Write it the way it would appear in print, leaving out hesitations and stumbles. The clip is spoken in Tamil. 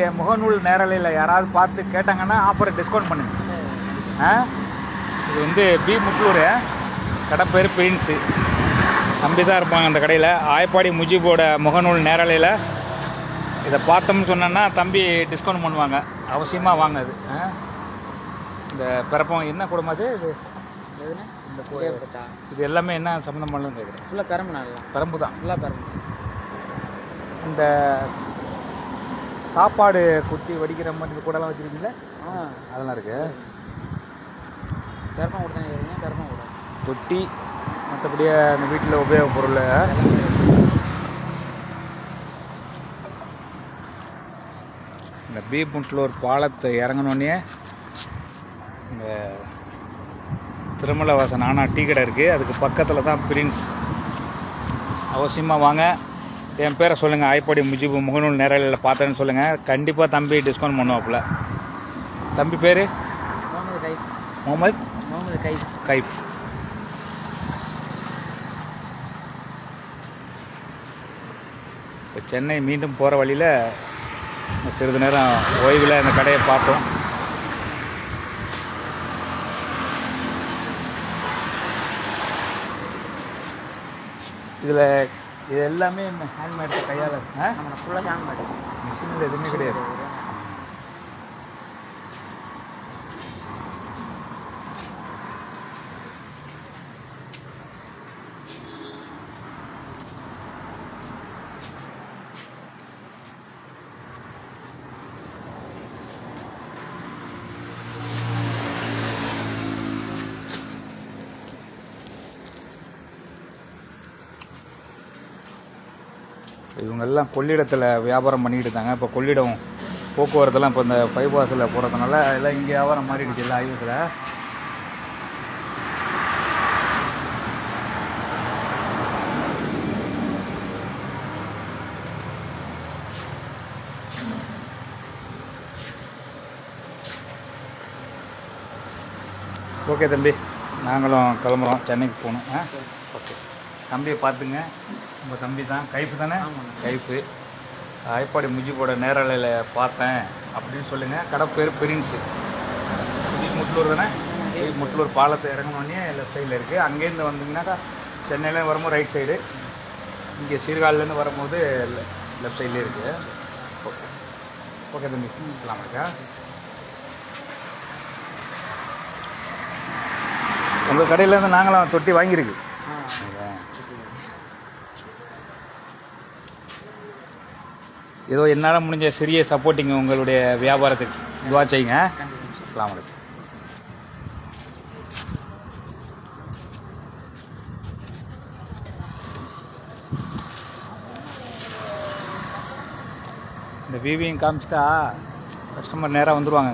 நம்மளுடைய முகநூல் நேரலையில் யாராவது பார்த்து கேட்டாங்கன்னா ஆஃபரை டிஸ்கவுண்ட் பண்ணுங்க. இது வந்து பி முட்லூர், கடை பேர் பிரின்ஸு. தம்பி தான் இருப்பாங்க அந்த கடையில். ஆயப்பாடி முஜிபோட முகநூல் நேரலையில் இதை பார்த்தோம்னு சொன்னோன்னா தம்பி டிஸ்கவுண்ட் பண்ணுவாங்க. அவசியமாக வாங்க. அது இந்த பிறப்பம் என்ன குடும்பம் அது? இந்த இது எல்லாமே என்ன சம்மந்தம் பண்ணலன்னு கேட்குறேன். ஃபுல்லாக பெரம்பு நல்லா பெரம்பு தான், ஃபுல்லாக பெரம்பு. இந்த சாப்பாடு குத்தி வடிக்கிற மாதிரி கூடலாம் வச்சுருக்கீங்களா? அதெல்லாம் இருக்குது. பெரப்பம் கூட தானே பெரப்பம் கூட தொட்டி, மற்றபடியே அந்த வீட்டில் உபயோகப் பொருள். இந்த பி முட்லூர் பாலத்தை இறங்கினோடனே இந்த திருமலவாசன் ஆனா டீ கடை இருக்குது. அதுக்கு பக்கத்தில் தான் பிரின்ஸ். அவசியமாக வாங்க. என் பேரை சொல்லுங்கள், ஆயப்பாடி முஜிபு முகநூல் நேரலையில் பார்த்தேன்னு சொல்லுங்கள். கண்டிப்பாக தம்பி டிஸ்கவுண்ட் பண்ணுவாப்புல. தம்பி பேர் முகமது கைஃப். இப்போ சென்னை மீண்டும் போகிற வழியில் சிறிது நேரம் ஓய்வில் இந்த கடையை பார்த்தோம். இதில் இது எல்லாமே ஹேண்ட்மேட், கையால். ஃபுல்லாக ஹேண்ட்மேட், மிஷினில் எதுவுமே கிடையாது. இவங்கெல்லாம் கொள்ளிடத்தில் வியாபாரம் பண்ணிக்கிட்டு இருந்தாங்க. இப்போ கொள்ளிடம் போக்குவரத்துலாம் இப்போ இந்த பைபாஸில் போகிறதுனால எல்லாம் இங்கே வியாபாரம் மாறிடுச்சு. இல்லை ஆய்வுத்தில் ஓகே தம்பி, நாங்களும் கிளம்புறோம், சென்னைக்கு போகணும். ஓகே தம்பியை பார்த்துங்க. உங்கள் தம்பி தான், கைஃப் தானே? கைஃபு. ஆயப்பாடி முஜிபோட நேரலையில் பார்த்தேன் அப்படின்னு சொல்லுங்கள். கடை பேர் பிரின்ஸு. முட்லூர் தானே? முட்லூர் பாலத்தை இறங்கினோடனே லெஃப்ட் சைடில் இருக்குது. அங்கேருந்து வந்தீங்கன்னாக்கா சென்னையில் வரும்போது ரைட் சைடு, இங்கே சீர்காழிலேருந்து வரும்போது லெஃப்ட் சைட்லேயே இருக்குது. ஓகே ஓகே தம்பி, அஸ்ஸலாமு அலைக்கும். உங்கள் கடையிலேருந்து நாங்களும் தொட்டி வாங்கியிருக்கு. ஏதோ என்னால் முடிஞ்ச சிறிய சப்போர்ட்டிங்க உங்களுடைய வியாபாரத்துக்கு துவா செய்யுங்க. அஸ்ஸலாமு அலைக்கும். இந்த விவியும் காமிச்சிட்டா கஸ்டமர் நேராக வந்துடுவாங்க.